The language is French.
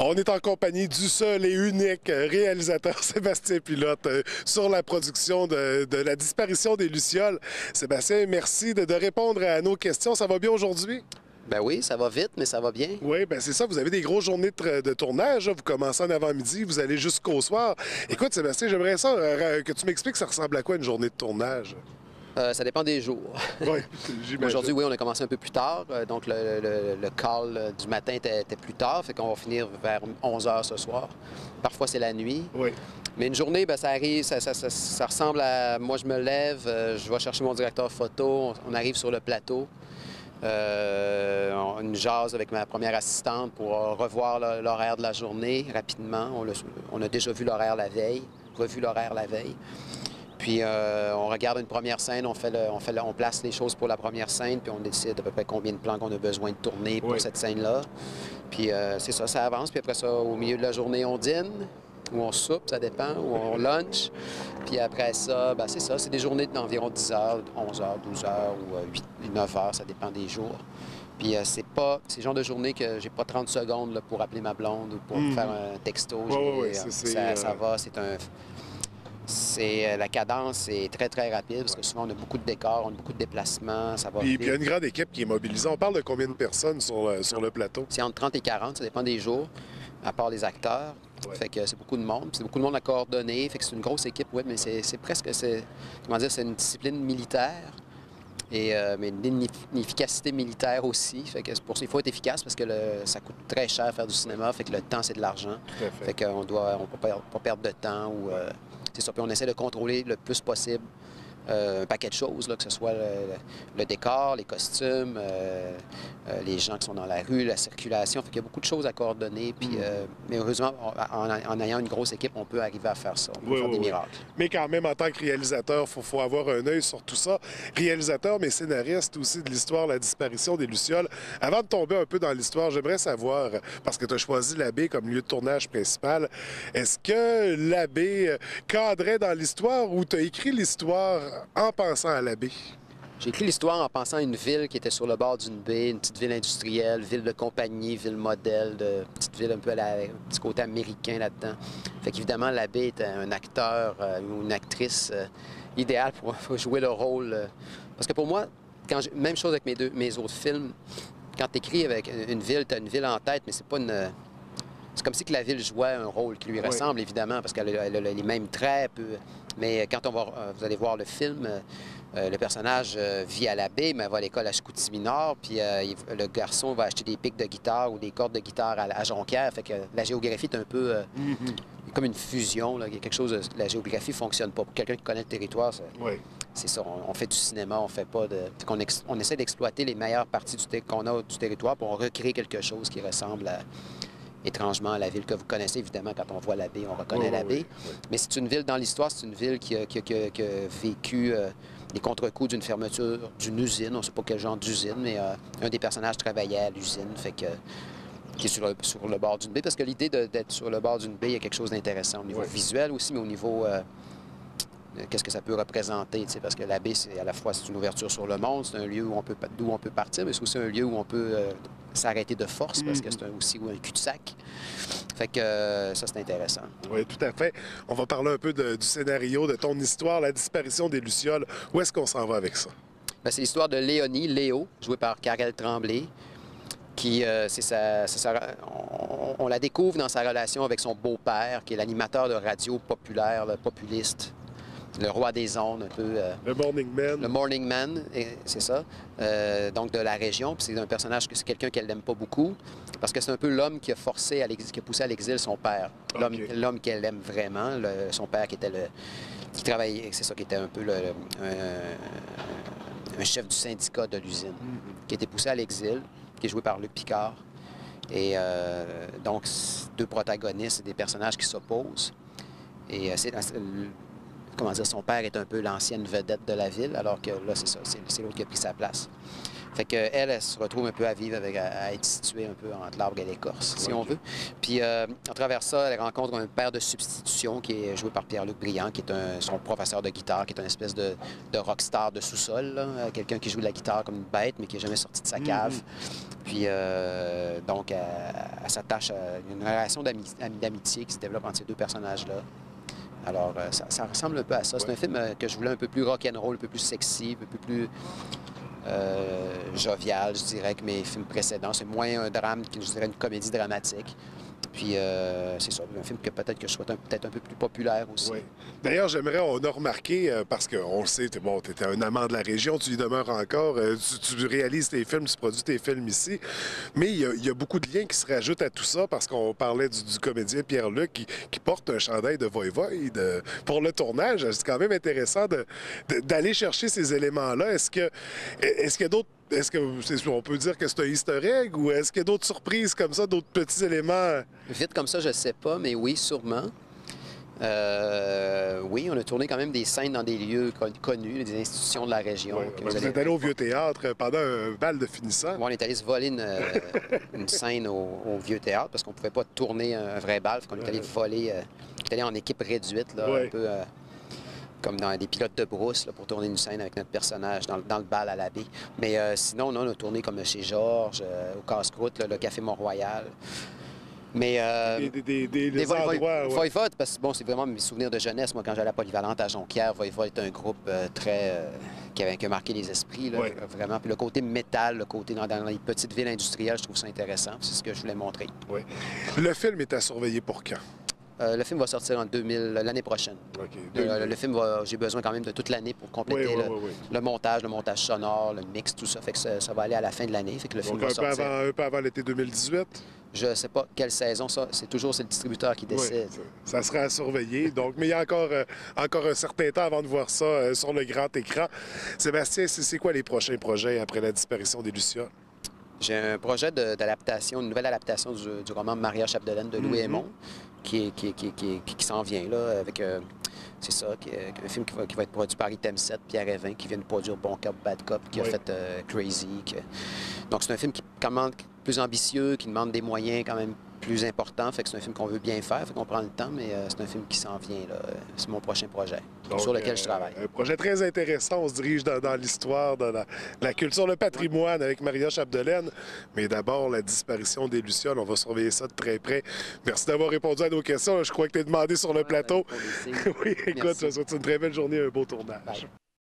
On est en compagnie du seul et unique réalisateur Sébastien Pilote sur la production de La disparition des Lucioles. Sébastien, merci de répondre à nos questions. Ça va bien aujourd'hui? Ben oui, ça va vite, mais ça va bien. Oui, ben c'est ça. Vous avez des grosses journées de tournage. Là. Vous commencez en avant-midi, vous allez jusqu'au soir. Écoute, Sébastien, j'aimerais ça que tu m'expliques ça ressemble à quoi une journée de tournage? Ça dépend des jours. Oui, j'imagine. Aujourd'hui, oui, on a commencé un peu plus tard. Donc, le call du matin était plus tard. Fait qu'on va finir vers 11 h ce soir. Parfois, c'est la nuit. Oui. Mais une journée, ben, ça arrive, ça ressemble à... Moi, je me lève, je vais chercher mon directeur photo, on arrive sur le plateau. On jase avec ma première assistante pour revoir l'horaire de la journée rapidement. On a déjà vu l'horaire la veille, revu l'horaire la veille. Puis on regarde une première scène, on place les choses pour la première scène, puis on décide à peu près combien de plans qu'on a besoin de tourner pour cette scène-là. Puis c'est ça, ça avance. Puis après ça, au milieu de la journée, on dîne, ou on soupe, ça dépend, ou on lunch. Puis après ça, ben c'est ça, c'est des journées d'environ 10 heures, 11 heures, 12 heures ou 8, 9 heures, ça dépend des jours. Puis c'est le genre de journée que j'ai pas 30 secondes là, pour appeler ma blonde ou pour faire un texto. Ça va, la cadence est très, très rapide parce que souvent, on a beaucoup de décors, on a beaucoup de déplacements, ça va Puis vite. il y a une grande équipe qui est mobilisée. On parle de combien de personnes sur le plateau? C'est entre 30 et 40, ça dépend des jours, à part les acteurs. Ouais. Fait que c'est beaucoup de monde, c'est beaucoup de monde à coordonner. Fait que c'est une grosse équipe, oui, mais c'est une discipline militaire. Mais une efficacité militaire aussi. Fait que pour ça, il faut être efficace parce que ça coûte très cher faire du cinéma. Fait que le temps, c'est de l'argent. Fait qu'on peut pas perdre de temps. C'est ça. Puis on essaie de contrôler le plus possible un paquet de choses, là, que ce soit le décor, les costumes, les gens qui sont dans la rue, la circulation. Fait qu'il y a beaucoup de choses à coordonner. Puis, mais heureusement, en ayant une grosse équipe, on peut arriver à faire ça. On peut faire des miracles. Mais quand même, en tant que réalisateur, il faut avoir un œil sur tout ça. Réalisateur, mais scénariste aussi de l'histoire La disparition des Lucioles. Avant de tomber un peu dans l'histoire, j'aimerais savoir, parce que tu as choisi la baie comme lieu de tournage principal, est-ce que la baie cadrait dans l'histoire ou tu as écrit l'histoire en pensant à la baie? J'ai écrit l'histoire en pensant à une ville qui était sur le bord d'une baie, une petite ville industrielle, ville de compagnie, ville modèle, petite ville un peu un petit côté américain là-dedans. Fait qu'évidemment, la baie était un acteur ou une actrice idéale pour jouer le rôle. Parce que pour moi, même chose avec mes autres films, quand tu écris avec une ville, tu as une ville en tête, mais c'est pas une... C'est comme si que la ville jouait un rôle qui lui ressemble, évidemment, parce qu'elle a les mêmes traits. Mais quand vous allez voir le film, le personnage vit à la baie, mais va à l'école à Chicoutimi-Nord, puis le garçon va acheter des pics de guitare ou des cordes de guitare à Jonquière. Fait que la géographie est un peu comme une fusion. Là. Il y a quelque chose la géographie ne fonctionne pas. Pour quelqu'un qui connaît le territoire, c'est ça. On fait du cinéma, on fait pas de... On essaie d'exploiter les meilleures parties qu'on a du territoire pour recréer quelque chose qui ressemble étrangement à la ville que vous connaissez. Évidemment, quand on voit la baie, on reconnaît la baie. Mais c'est une ville dans l'histoire, c'est une ville qui a vécu les contre-coups d'une fermeture d'une usine. On ne sait pas quel genre d'usine, mais un des personnages travaillait à l'usine, qui est sur le bord d'une baie. Parce que l'idée d'être sur le bord d'une baie, il y a quelque chose d'intéressant au niveau visuel aussi, mais au niveau... qu'est-ce que ça peut représenter, parce que la baie, c'est à la fois une ouverture sur le monde, c'est un lieu d'où on peut partir, mais c'est aussi un lieu où on peut s'arrêter de force, parce que c'est aussi un cul-de-sac. Fait que ça, c'est intéressant. Oui, tout à fait. On va parler un peu du scénario, de ton histoire, La disparition des Lucioles. Où est-ce qu'on s'en va avec ça? C'est l'histoire de Léonie, Léo, jouée par Karel Tremblay, qui, on la découvre dans sa relation avec son beau-père, qui est l'animateur de radio populaire, populiste. Le roi des ondes, un peu... le Morning Man. Le Morning Man, c'est ça. Donc, de la région. Puis c'est un personnage, c'est quelqu'un qu'elle n'aime pas beaucoup, parce que c'est un peu l'homme qui a poussé à l'exil son père. L'homme qu'elle aime vraiment. Son père qui était qui travaillait, c'est ça, qui était un peu un chef du syndicat de l'usine, qui a été poussé à l'exil, qui est joué par Luc Picard. Et donc, deux protagonistes, des personnages qui s'opposent. Et comment dire, son père est un peu l'ancienne vedette de la ville, alors que là, c'est ça, c'est l'autre qui a pris sa place. Fait qu'elle se retrouve un peu à vivre à être située un peu entre l'arbre et l'écorce, si on veut. Puis à travers ça, elle rencontre un père de substitution qui est joué par Pierre-Luc Briand, qui est son professeur de guitare, qui est une espèce de rockstar de sous-sol, quelqu'un qui joue de la guitare comme une bête, mais qui n'est jamais sorti de sa cave. Puis donc, elle s'attache à une relation d'amitié qui se développe entre ces deux personnages-là. Alors, ça ressemble un peu à ça. C'est un film que je voulais un peu plus rock'n'roll, un peu plus sexy, un peu plus jovial, je dirais, que mes films précédents. C'est moins un drame que, je dirais, une comédie dramatique. Puis c'est ça, un film que peut-être que je souhaite peut-être un peu plus populaire aussi. Oui. D'ailleurs, on a remarqué, parce qu'on le sait, tu étais un amant de la région, tu y demeures encore, tu réalises tes films, tu produis tes films ici, mais il y a beaucoup de liens qui se rajoutent à tout ça, parce qu'on parlait du comédien Pierre-Luc qui porte un chandail de Voivode pour le tournage. C'est quand même intéressant d'aller chercher ces éléments-là. Est-ce qu'il y a d'autres... on peut dire que c'est un easter egg ou est-ce qu'il y a d'autres surprises comme ça, d'autres petits éléments? Vite comme ça, je sais pas, mais oui, sûrement. Oui, on a tourné quand même des scènes dans des lieux connus, des institutions de la région. Oui, vous êtes allé au Vieux-Théâtre pendant un bal de finissant. Bon, on est allé se voler une scène au Vieux-Théâtre parce qu'on ne pouvait pas tourner un vrai bal. On est allé voler, on est allé en équipe réduite, là, un peu comme dans des pilotes de brousse, là, pour tourner une scène avec notre personnage dans le bal à la baie. Mais sinon, on a tourné comme chez Georges, au Casse-Croûte, le Café Mont-Royal. Mais des endroits, Voivode, parce que bon, c'est vraiment mes souvenirs de jeunesse. Moi, quand j'allais à Polyvalente à Jonquière, Voivode était un groupe qui a marqué les esprits, là, vraiment. Puis le côté métal, le côté dans les petites villes industrielles, je trouve ça intéressant. C'est ce que je voulais montrer. Oui. Le film est à surveiller pour quand? Le film va sortir en l'année prochaine. Le film, j'ai besoin quand même de toute l'année pour compléter le montage sonore, le mix, tout ça. Fait que ça va aller à la fin de l'année. Fait que le film va sortir. Un peu avant l'été 2018? Je ne sais pas quelle saison ça. C'est le distributeur qui décide. Oui, ça sera à surveiller. Donc, mais il y a encore un certain temps avant de voir ça sur le grand écran. Sébastien, c'est quoi les prochains projets après la disparition des Lucioles? J'ai un projet d'adaptation, une nouvelle adaptation du roman Maria Chapdelaine de Louis Aymon, qui s'en vient là, avec, c'est ça, un film qui va être produit par Item 7, Pierre Évin, qui vient de produire Bon Cop, Bad Cop, qui a fait Crazy. Donc c'est un film qui demande plus ambitieux, qui demande des moyens quand même plus importants. Fait que c'est un film qu'on veut bien faire, fait qu'on prend le temps, mais c'est un film qui s'en vient, là. C'est mon prochain projet, sur lequel je travaille. Un projet très intéressant. On se dirige dans l'histoire, dans la culture, le patrimoine avec Maria Chapdelaine. Mais d'abord, la disparition des Lucioles. On va surveiller ça de très près. Merci d'avoir répondu à nos questions. Je crois que tu es demandé sur le plateau. Oui, écoute, je te souhaite une très belle journée, un beau tournage. Bye.